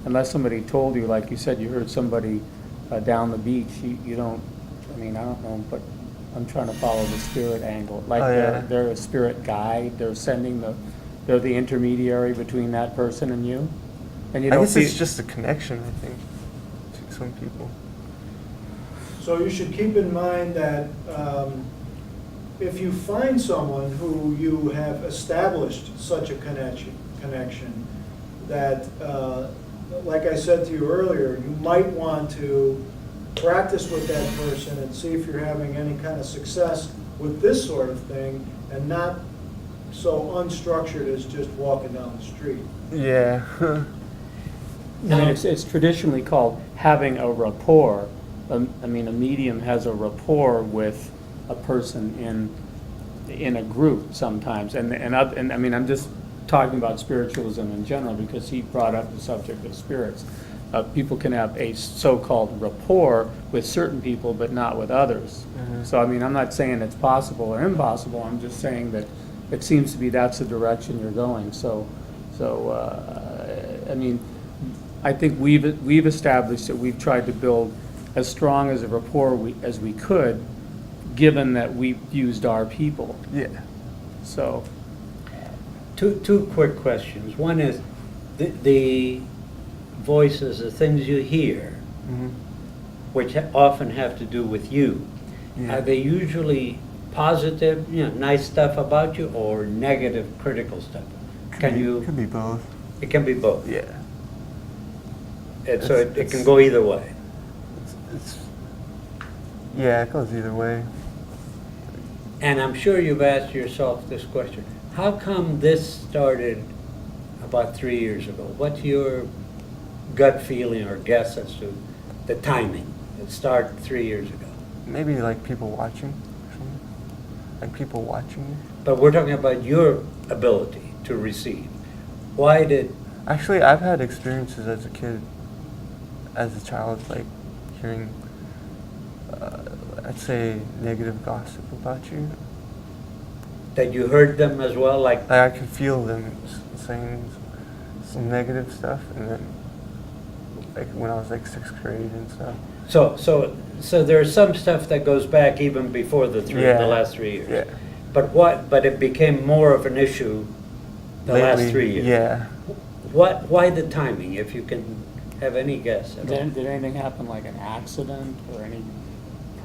unless somebody told you, like you said, you heard somebody down the beach, you don't, I mean, I don't know, but I'm trying to follow the spirit angle. Like Oh, yeah. they're a spirit guide, they're the intermediary between that person and you? And you I don't guess it's just a connection, I think, to some people. So you should keep in mind that if you find someone who you have established such a connection, that, like I said to you earlier, you might want to practice with that person and see if you're having any kind of success with this sort of thing, and not so unstructured as just walking down the street. Yeah. I mean, it's traditionally called having a rapport. I mean, a medium has a rapport with a person in a group sometimes. And I mean, I'm just talking about spiritualism in general because he brought up the subject of spirits. People can have a so-called rapport with certain people, but not with others. Mhm. So, I mean, I'm not saying it's possible or impossible. I'm just saying that it seems to be that's the direction you're going. So I mean, I think we've established that we've tried to build as strong as a rapport as we could, given that we've used our people. Yeah. So, Two quick questions. One is the voices, the things you hear, Mhm. which often have to do with you. Yeah. Are they usually positive, nice stuff about you, or negative, critical stuff? Could be both. It can be both. Yeah. So it can go either way. Yeah, it goes either way. And I'm sure you've asked yourself this question. How come this started about 3 years ago? What's your gut feeling or guess as to the timing? It started 3 years ago. Maybe like people watching or something. Like people watching you. But we're talking about your ability to receive. Why did... Actually, I've had experiences as a kid, as a child, like hearing, I'd say, negative gossip about you. That you heard them as well, like... I could feel them saying some negative stuff, and then, like when I was like 6th grade and stuff. So there's some stuff that goes back even before the last 3 years. Yeah. But it became more of an issue the last Lately, 3 years. Yeah. Why the timing, if you can have any guess at all? did anything happen like an accident or any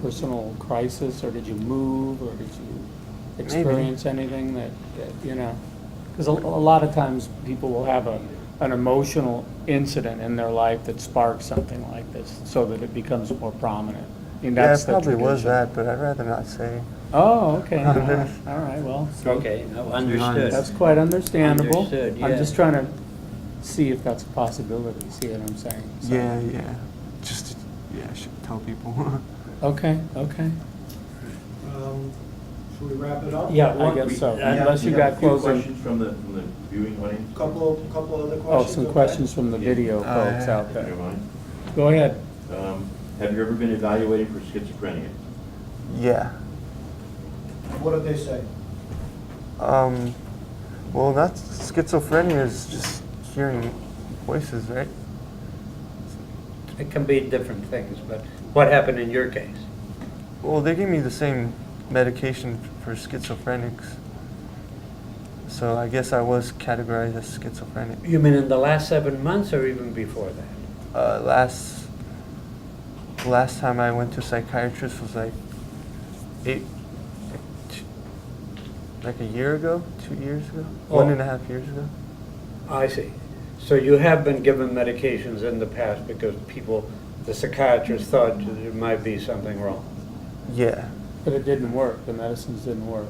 personal crisis, or did you move, or did you experience anything that because a lot of times people will have an emotional incident in their life that sparks something like this so that it becomes more prominent. I mean, that's Yeah, it probably was tradition. that, but I'd rather not say. Oh, okay. All right, well. Okay, no, understood. That's quite understandable. Understood, I'm yeah. just trying to see if that's a possibility, see what I'm saying? So- Yeah. I should tell people. Okay. Should we wrap it up? Yeah, I guess so, Yeah, unless you We have got a few closing. questions from the viewing audience. Couple other questions. Oh, some okay? questions from the video Oh, folks yeah. out If you there. don't mind. Go ahead. Have you ever been evaluated for schizophrenia? Yeah. What did they say? Well, not schizophrenia is just hearing voices, right? It can be different things, but what happened in your case? Well, they gave me the same medication for schizophrenics. So I guess I was categorized as schizophrenic. You mean in the last 7 months or even before that? Last time I went to a psychiatrist was like a year ago, 2 years ago, Oh. 1.5 years ago. I see. So you have been given medications in the past because the psychiatrist thought there might be something wrong. Yeah. But it didn't work, the medicines didn't work.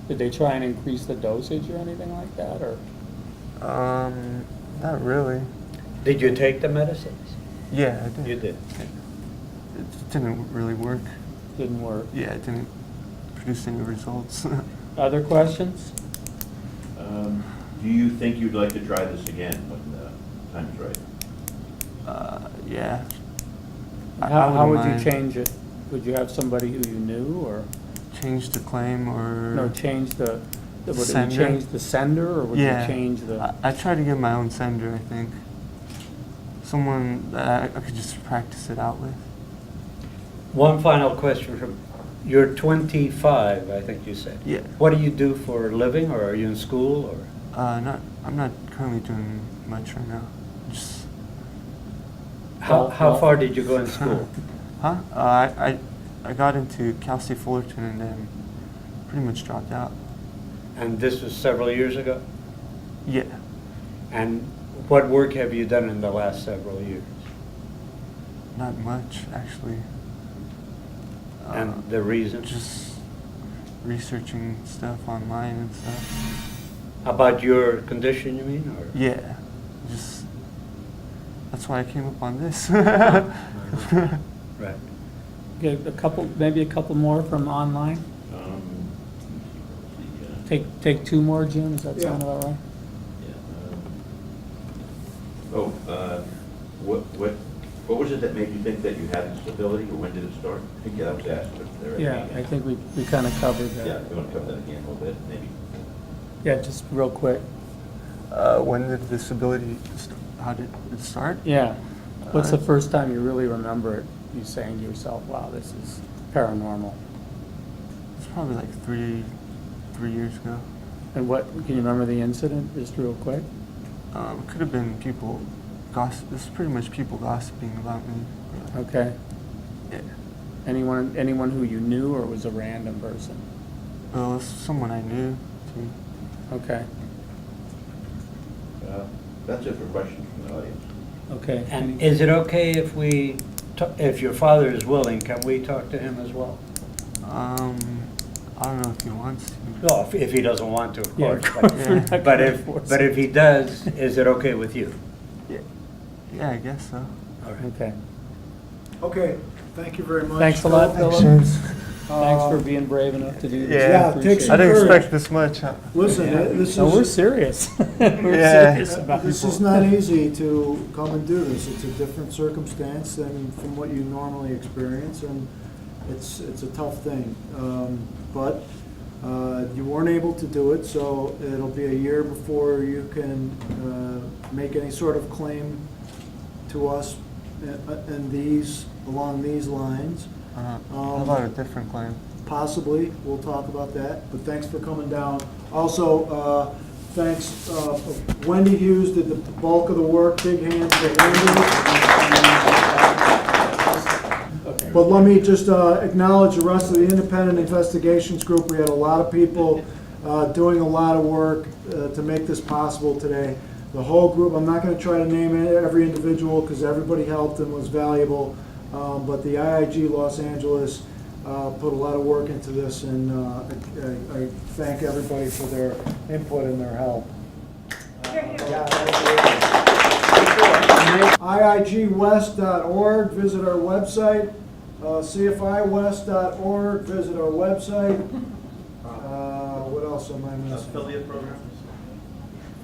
Did they try and increase the dosage or anything like that, or? Not really. Did you take the medicines? Yeah, I did. You did. It didn't really work. Didn't work. Yeah, it didn't produce any results. Other questions? Do you think you'd like to try this again when the time is right? Yeah. I How wouldn't would you mind. change it? Would you have somebody who you knew, or? Change the claim or... No, change would you Sender? change the sender, or would you Yeah. change the? I try to get my own sender, I think. Someone that I could just practice it out with. One final question from, you're 25, I think you said. Yeah. What do you do for a living, or are you in school, or? I'm not currently doing much right now. Just... How far did you go in school? Huh? I got into Cal State Fullerton and then pretty much dropped out. And this was several years ago? Yeah. And what work have you done in the last several years? Not much, actually. And the reason? Just researching stuff online and stuff. About your condition, you mean, or? Yeah. Just... That's why I came up on this. Right. Get maybe a couple more from online? Take two more, Jim, does that sound about right? What was it that made you think that you had instability, or when did it start? I think that was asked. but there Yeah, again. I think we kind of covered that. Yeah, you want to cover that again a little bit, maybe? Yeah, just real quick. When did the disability, how did it start? Yeah. What's the first time you really remember it, you saying to yourself, wow, this is paranormal? It's probably like three years ago. And can you remember the incident, just real quick? Could have been people this is pretty much people gossiping about me. Okay. Yeah. Anyone who you knew, or was a random person? Well, it's someone I knew, too. Okay. That's it for questions from the audience. Okay. And is it okay if if your father is willing, can we talk to him as well? I don't know if he wants to. No, if he doesn't want to, of Yeah, course. of course, we're not But gonna if, force but it. if he does, is it okay with you? Yeah, I guess so. All right. Okay. Okay, thank you very much. Thanks a lot, Phil. Philip. Thanks. Thanks for being brave enough to do this. Yeah, I appreciate take it. some I didn't courage. expect this much. Listen, this No, we're is, serious. We're Yeah. serious about this is not easy to come and do this. It's a different circumstance than from what you normally experience, and it's a tough thing. But you weren't able to do it, so it'll be a year before you can make any sort of claim to us along these lines. How about a different claim? Possibly, we'll talk about that, but thanks for coming down. Also, thanks, Wendy Hughes did the bulk of the work, big hands to Wendy. But let me just acknowledge the rest of the independent investigations group. We had a lot of people doing a lot of work to make this possible today. The whole group, I'm not going to try to name every individual because everybody helped and was valuable, but the IIG Los Angeles put a lot of work into this, and I thank everybody for their input and their help. IIGwest.org, visit our website. CFIwest.org, visit our website. else am I missing? Affiliate programs?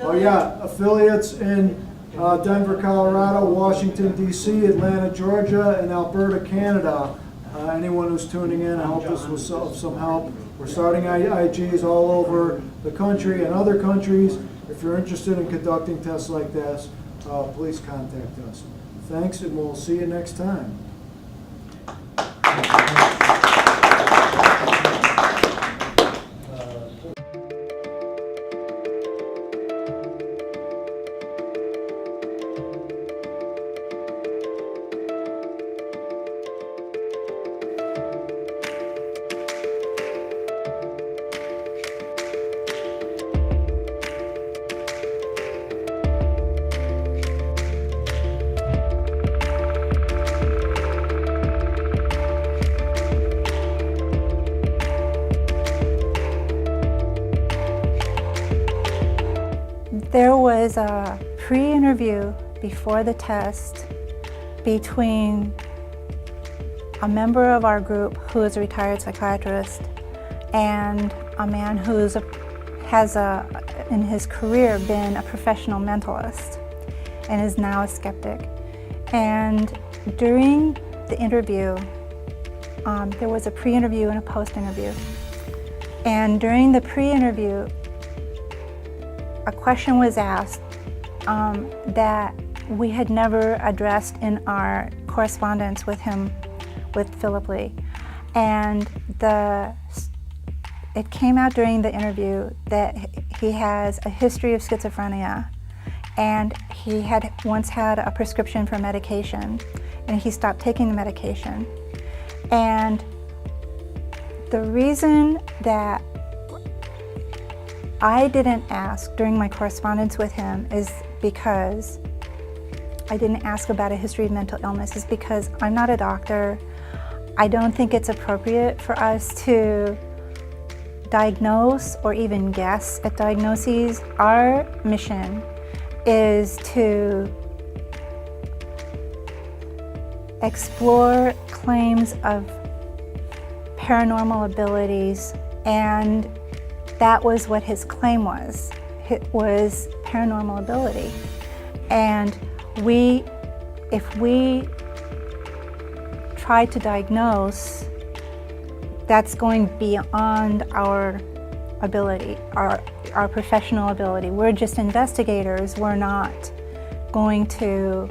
Oh, yeah, affiliates in Denver, Colorado, Washington, D.C., Atlanta, Georgia, and Alberta, Canada. Anyone who's tuning in, I hope this was of some help. We're starting IGs all over the country and other countries. If you're interested in conducting tests like this, please contact us. Thanks, and we'll see you next time. There was a pre-interview before the test between a member of our group who is a retired psychiatrist and a man who has in his career been a professional mentalist and is now a skeptic. And during the interview, there was a pre-interview and a post-interview. And during the pre-interview, a question was asked that we had never addressed in our correspondence with him, with Phillip Lee. And it came out during the interview that he has a history of schizophrenia, and he had once had a prescription for medication, and he stopped taking the medication. And the reason that I didn't ask during my correspondence with him is because I didn't ask about a history of mental illness, is because I'm not a doctor. I don't think it's appropriate for us to diagnose or even guess at diagnoses. Our mission is to explore claims of paranormal abilities, and that was what his claim was. It was paranormal ability. And if we try to diagnose, that's going beyond our ability, our professional ability. We're just investigators. We're not going to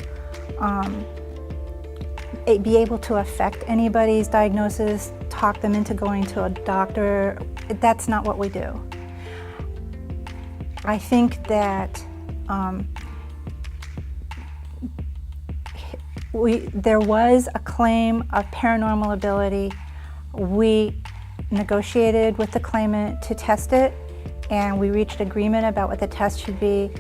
be able to affect anybody's diagnosis, talk them into going to a doctor. That's not what we do. I think that there was a claim of paranormal ability. We negotiated with the claimant to test it, and we reached agreement about what the test should be,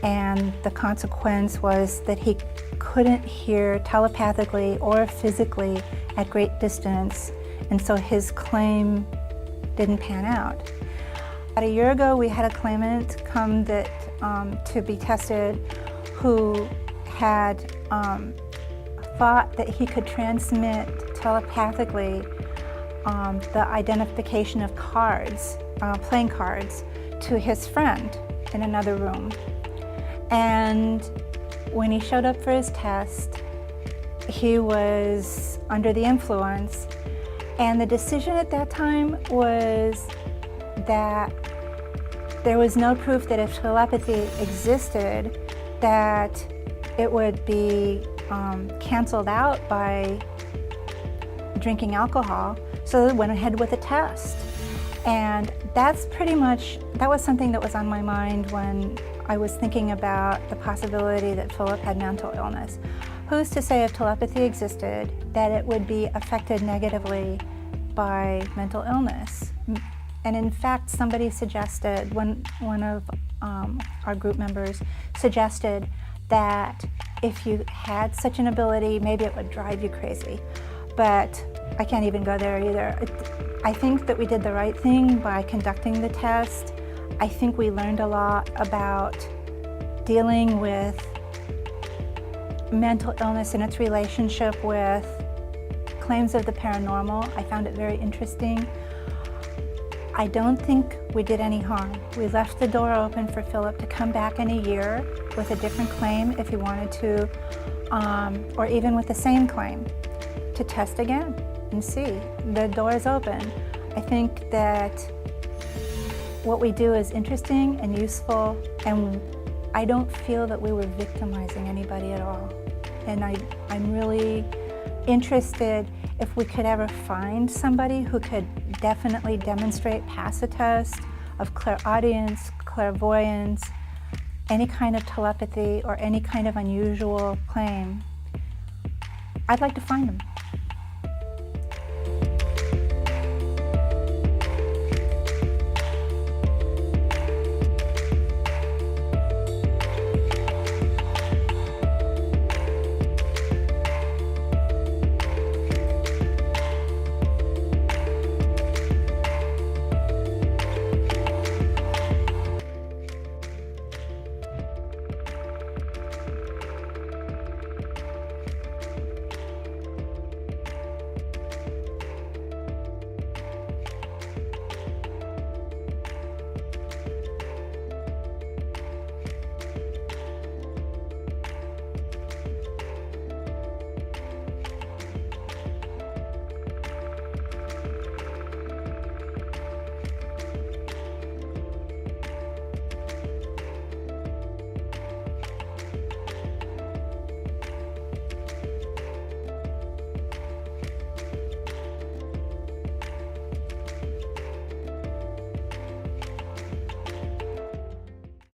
and the consequence was that he couldn't hear telepathically or physically at great distance, and so his claim didn't pan out. About a year ago, we had a claimant come to be tested who had thought that he could transmit telepathically the identification of cards, playing cards, to his friend in another room. And when he showed up for his test, he was under the influence, and the decision at that time was that there was no proof that if telepathy existed, that it would be canceled out by drinking alcohol, so they went ahead with the test. And that was something that was on my mind when I was thinking about the possibility that Phillip had mental illness. Who's to say if telepathy existed that it would be affected negatively by mental illness? And in fact, somebody suggested, one of our group members suggested that if you had such an ability, maybe it would drive you crazy. But I can't even go there either. I think that we did the right thing by conducting the test. I think we learned a lot about dealing with mental illness and its relationship with claims of the paranormal. I found it very interesting. I don't think we did any harm. We left the door open for Phillip to come back in a year with a different claim if he wanted to, or even with the same claim, to test again and see. The door is open. I think that what we do is interesting and useful, and I don't feel that we were victimizing anybody at all. And I'm really interested if we could ever find somebody who could definitely demonstrate, pass a test of clairaudience, clairvoyance, any kind of telepathy, or any kind of unusual claim. I'd like to find them.